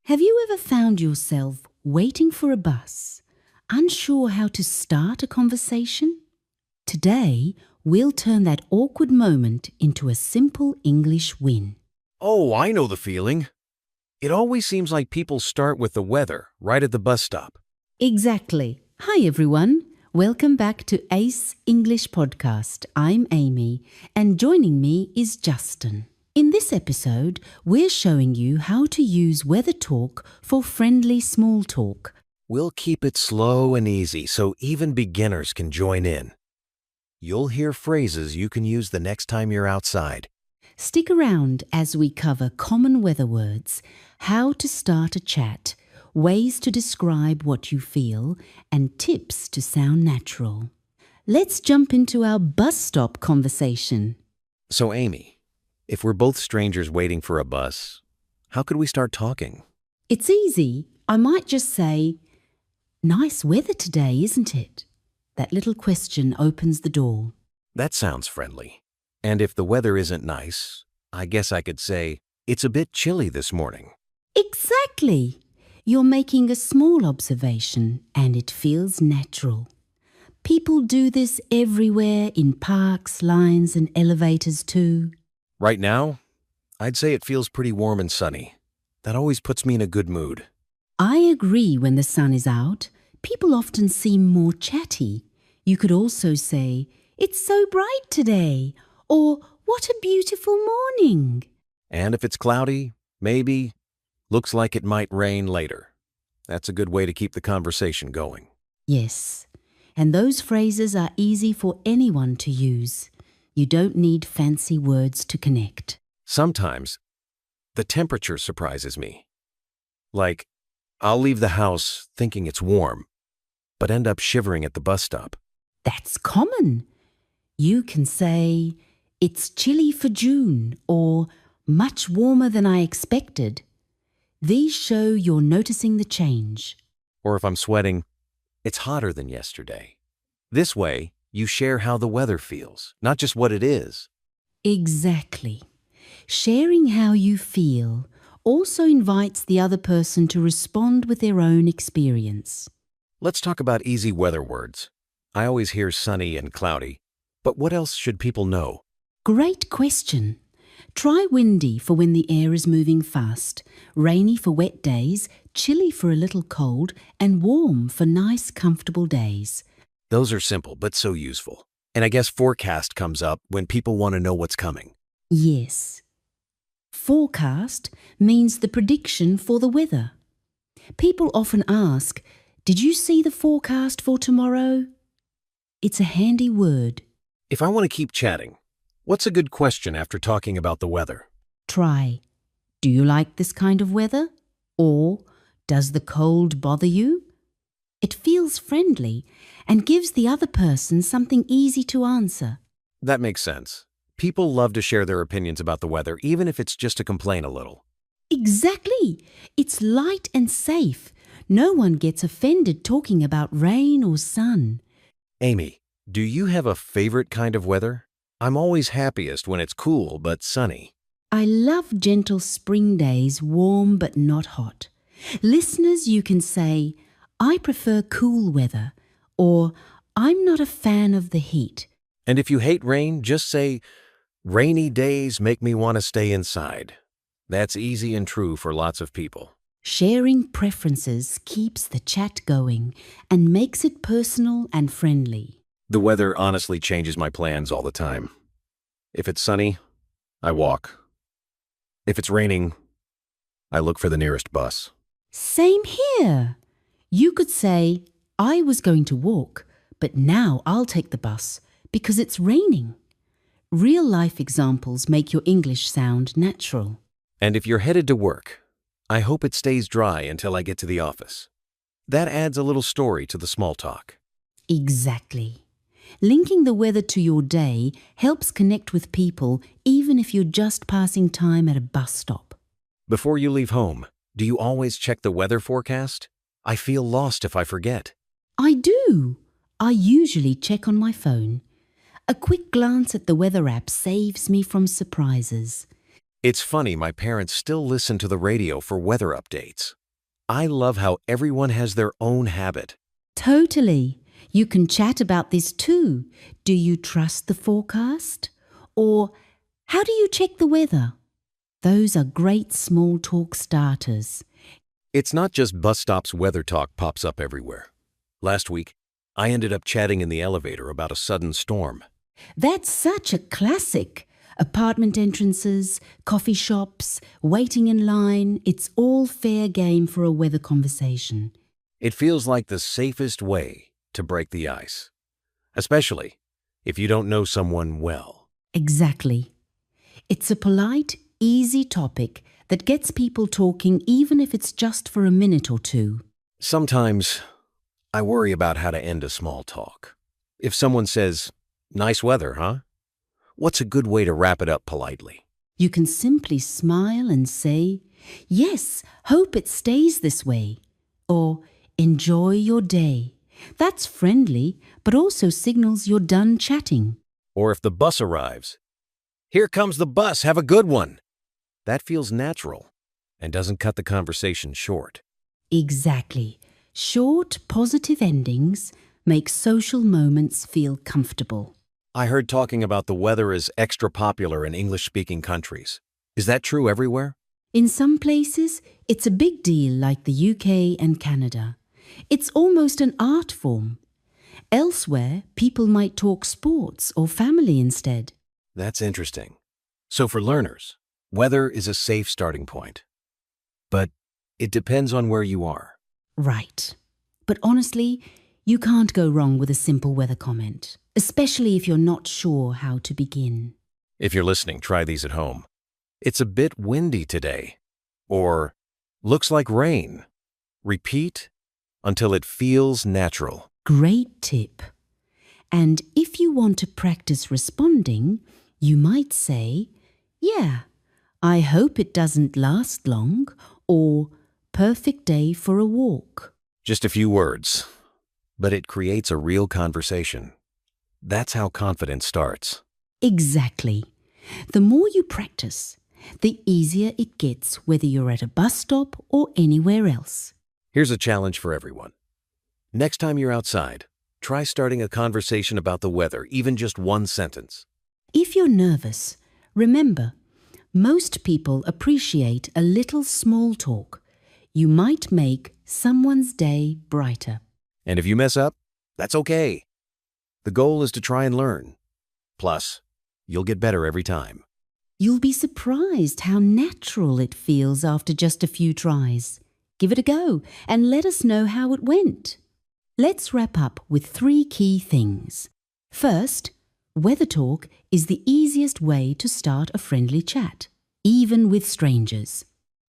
Have you ever found yourself waiting for a bus, unsure how to start a conversation? Today, we'll turn that awkward moment into a simple English win. Oh, I know the feeling. It always seems like people start with the weather right at the bus stop. Exactly. Hi, everyone. Welcome back to ACE English Podcast. I'm Amy, and joining me is Justin. In this episode, we're showing you how to use weather talk for friendly small talk. We'll keep it slow and easy so even beginners can join in. You'll hear phrases you can use the next time you're outside. Stick around as we cover common weather words, how to start a chat, ways to describe what you feel, and tips to sound natural. Let's jump into our bus stop conversation. So, Amy, if we're both strangers waiting for a bus, how could we start talking? It's easy. I might just say, "Nice weather today, isn't it?" That little question opens the door. That sounds friendly. And if the weather isn't nice, I guess I could say, "It's a bit chilly this morning." Exactly. You're making a small observation and it feels natural. People do this everywhere in parks, lines, and elevators too. Right now, I'd say it feels pretty warm and sunny. That always puts me in a good mood. I agree when the sun is out. People often seem more chatty. You could also say, "It's so bright today," or "What a beautiful morning." And if it's cloudy, maybe, looks like it might rain later. That's a good way to keep the conversation going. Yes, and those phrases are easy for anyone to use. You don't need fancy words to connect. Sometimes, the temperature surprises me. Like, I'll leave the house thinking it's warm, but end up shivering at the bus stop. That's common. You can say, "It's chilly for June," or "Much warmer than I expected." These show you're noticing the change. Or if I'm sweating, "It's hotter than yesterday." This way, you share how the weather feels, not just what it is. Exactly. Sharing how you feel also invites the other person to respond with their own experience. Let's talk about easy weather words. I always hear sunny and cloudy, but what else should people know? Great question. Try windy for when the air is moving fast, rainy for wet days, chilly for a little cold, and warm for nice, comfortable days. Those are simple, but so useful. And I guess forecast comes up when people want to know what's coming. Yes. Forecast means the prediction for the weather. People often ask, "Did you see the forecast for tomorrow?" It's a handy word. If I want to keep chatting, what's a good question after talking about the weather? Try, "Do you like this kind of weather?" Or, "Does the cold bother you?" It feels friendly and gives the other person something easy to answer. That makes sense. People love to share their opinions about the weather, even if it's just to complain a little. Exactly. It's light and safe. No one gets offended talking about rain or sun. Amy, do you have a favorite kind of weather? I'm always happiest when it's cool but sunny. I love gentle spring days, warm but not hot. Listeners, you can say, "I prefer cool weather," or "I'm not a fan of the heat." And if you hate rain, just say, "Rainy days make me want to stay inside." That's easy and true for lots of people. Sharing preferences keeps the chat going and makes it personal and friendly. The weather honestly changes my plans all the time. If it's sunny, I walk. If it's raining, I look for the nearest bus. Same here. You could say, "I was going to walk, but now I'll take the bus because it's raining." Real-life examples make your English sound natural. And if you're headed to work, I hope it stays dry until I get to the office. That adds a little story to the small talk. Exactly. Linking the weather to your day helps connect with people even if you're just passing time at a bus stop. Before you leave home, do you always check the weather forecast? I feel lost if I forget. I do. I usually check on my phone. A quick glance at the weather app saves me from surprises. It's funny, my parents still listen to the radio for weather updates. I love how everyone has their own habit. Totally. You can chat about this too. Do you trust the forecast? Or how do you check the weather? Those are great small talk starters. It's not just bus stops weather talk pops up everywhere. Last week, I ended up chatting in the elevator about a sudden storm. That's such a classic. Apartment entrances, coffee shops, waiting in line, it's all fair game for a weather conversation. It feels like the safest way to break the ice, especially if you don't know someone well. Exactly. It's a polite, easy topic that gets people talking even if it's just for a minute or two. Sometimes I worry about how to end a small talk. If someone says, "Nice weather, huh?" What's a good way to wrap it up politely? You can simply smile and say, "Yes, hope it stays this way," or "Enjoy your day." That's friendly, but also signals you're done chatting. Or if the bus arrives, "Here comes the bus, have a good one." That feels natural and doesn't cut the conversation short. Exactly. Short, positive endings make social moments feel comfortable. I heard talking about the weather is extra popular in English-speaking countries. Is that true everywhere? In some places, it's a big deal, like the UK and Canada. It's almost an art form. Elsewhere, people might talk sports or family instead. That's interesting. So for learners, weather is a safe starting point. But it depends on where you are. Right. But honestly, you can't go wrong with a simple weather comment, especially if you're not sure how to begin. If you're listening, try these at home. "It's a bit windy today." Or, "Looks like rain." Repeat until it feels natural. Great tip. And if you want to practice responding, you might say, "Yeah, I hope it doesn't last long," or "Perfect day for a walk." Just a few words, but it creates a real conversation. That's how confidence starts. Exactly. The more you practice, the easier it gets, whether you're at a bus stop or anywhere else. Here's a challenge for everyone. Next time you're outside, try starting a conversation about the weather, even just one sentence. If you're nervous, remember, most people appreciate a little small talk. You might make someone's day brighter. And if you mess up, that's okay. The goal is to try and learn. Plus, you'll get better every time. You'll be surprised how natural it feels after just a few tries. Give it a go and let us know how it went. Let's wrap up with 3 key things. First, weather talk is the easiest way to start a friendly chat, even with strangers.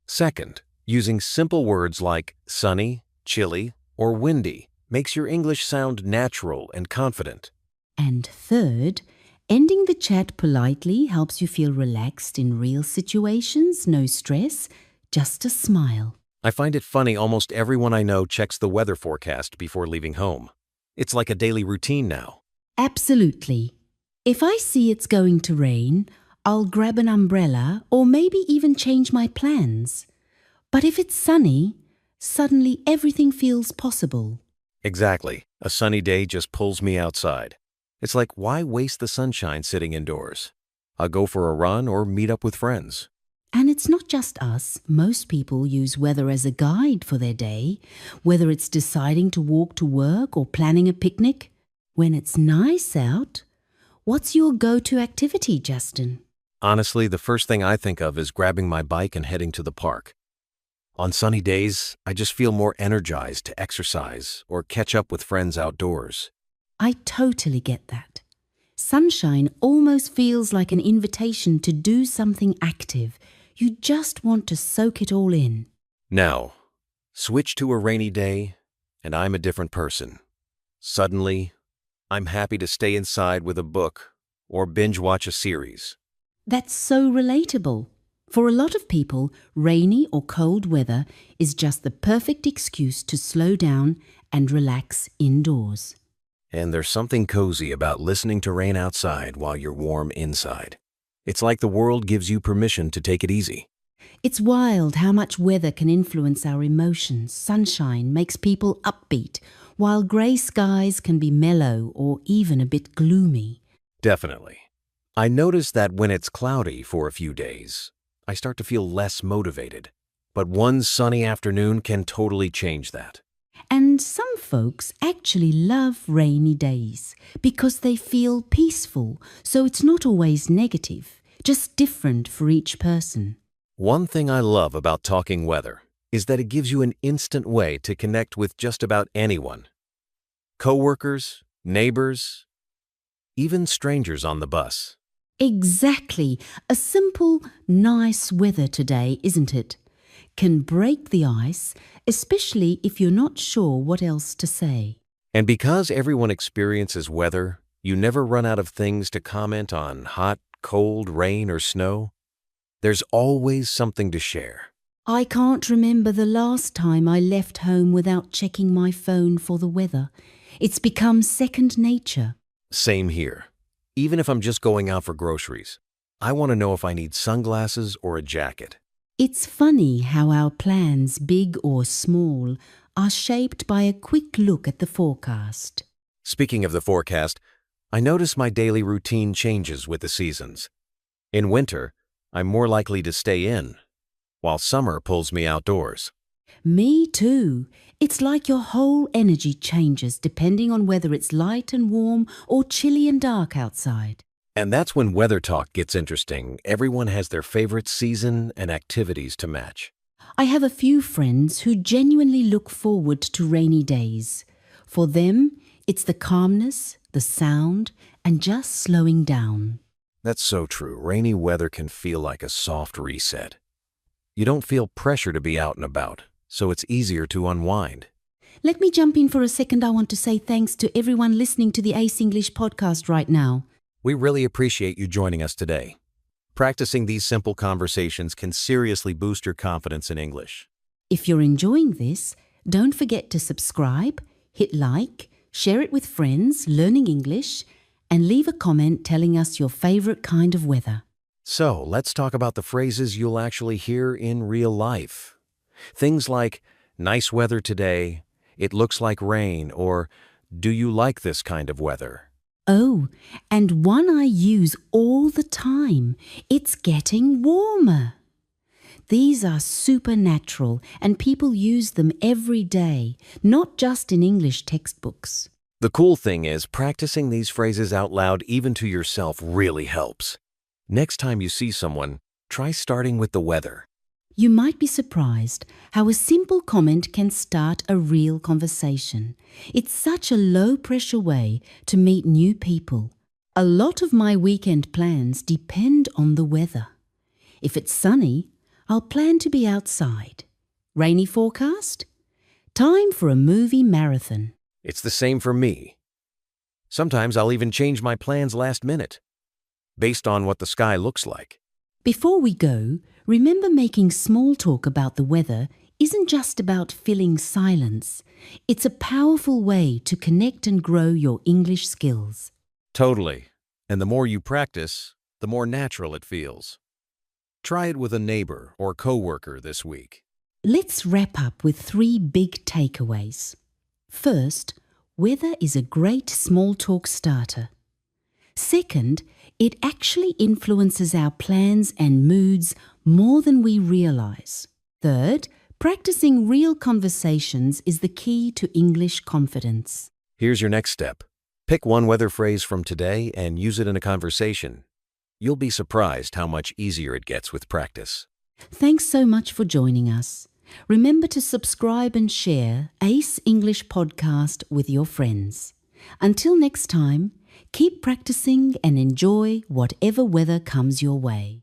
Second, using simple words like sunny, chilly, or windy makes your English sound natural and confident. And third, ending the chat politely helps you feel relaxed in real situations, no stress, just a smile. I find it funny, almost everyone I know checks the weather forecast before leaving home. It's like a daily routine now. Absolutely. If I see it's going to rain, I'll grab an umbrella or maybe even change my plans. But if it's sunny, suddenly everything feels possible. Exactly. A sunny day just pulls me outside. It's like, why waste the sunshine sitting indoors? I'll go for a run or meet up with friends. And it's not just us. Most people use weather as a guide for their day, whether it's deciding to walk to work or planning a picnic. When it's nice out, what's your go-to activity, Justin? Honestly, the first thing I think of is grabbing my bike and heading to the park. On sunny days, I just feel more energized to exercise or catch up with friends outdoors. I totally get that. Sunshine almost feels like an invitation to do something active. You just want to soak it all in. Now, switch to a rainy day, and I'm a different person. Suddenly, I'm happy to stay inside with a book or binge watch a series. That's so relatable. For a lot of people, rainy or cold weather is just the perfect excuse to slow down and relax indoors. And there's something cozy about listening to rain outside while you're warm inside. It's like the world gives you permission to take it easy. It's wild how much weather can influence our emotions. Sunshine makes people upbeat, while grey skies can be mellow or even a bit gloomy. Definitely. I notice that when it's cloudy for a few days, I start to feel less motivated. But one sunny afternoon can totally change that. And some folks actually love rainy days because they feel peaceful, so it's not always negative, just different for each person. One thing I love about talking weather is that it gives you an instant way to connect with just about anyone. Coworkers, neighbors, even strangers on the bus. Exactly. A simple, nice weather today, isn't it? Can break the ice, especially if you're not sure what else to say. And because everyone experiences weather, you never run out of things to comment on hot, cold, rain, or snow. There's always something to share. I can't remember the last time I left home without checking my phone for the weather. It's become second nature. Same here. Even if I'm just going out for groceries, I want to know if I need sunglasses or a jacket. It's funny how our plans, big or small, are shaped by a quick look at the forecast. Speaking of the forecast, I notice my daily routine changes with the seasons. In winter, I'm more likely to stay in, while summer pulls me outdoors. Me too. It's like your whole energy changes depending on whether it's light and warm or chilly and dark outside. And that's when weather talk gets interesting. Everyone has their favorite season and activities to match. I have a few friends who genuinely look forward to rainy days. For them, it's the calmness, the sound, and just slowing down. That's so true. Rainy weather can feel like a soft reset. You don't feel pressure to be out and about, so it's easier to unwind. Let me jump in for a second. I want to say thanks to everyone listening to the Ace English podcast right now. We really appreciate you joining us today. Practicing these simple conversations can seriously boost your confidence in English. If you're enjoying this, don't forget to subscribe, hit like, share it with friends learning English, and leave a comment telling us your favorite kind of weather. So, let's talk about the phrases you'll actually hear in real life. Things like, nice weather today, it looks like rain, or do you like this kind of weather? Oh, and one I use all the time. It's getting warmer. These are supernatural and people use them every day, not just in English textbooks. The cool thing is, practicing these phrases out loud even to yourself really helps. Next time you see someone, try starting with the weather. You might be surprised how a simple comment can start a real conversation. It's such a low-pressure way to meet new people. A lot of my weekend plans depend on the weather. If it's sunny, I'll plan to be outside. Rainy forecast? Time for a movie marathon. It's the same for me. Sometimes I'll even change my plans last minute, based on what the sky looks like. Before we go, remember making small talk about the weather isn't just about filling silence. It's a powerful way to connect and grow your English skills. Totally. And the more you practice, the more natural it feels. Try it with a neighbor or coworker this week. Let's wrap up with 3 big takeaways. First, weather is a great small talk starter. Second, it actually influences our plans and moods more than we realize. Third, practicing real conversations is the key to English confidence. Here's your next step. Pick one weather phrase from today and use it in a conversation. You'll be surprised how much easier it gets with practice. Thanks so much for joining us. Remember to subscribe and share Ace English Podcast with your friends. Until next time, keep practicing and enjoy whatever weather comes your way.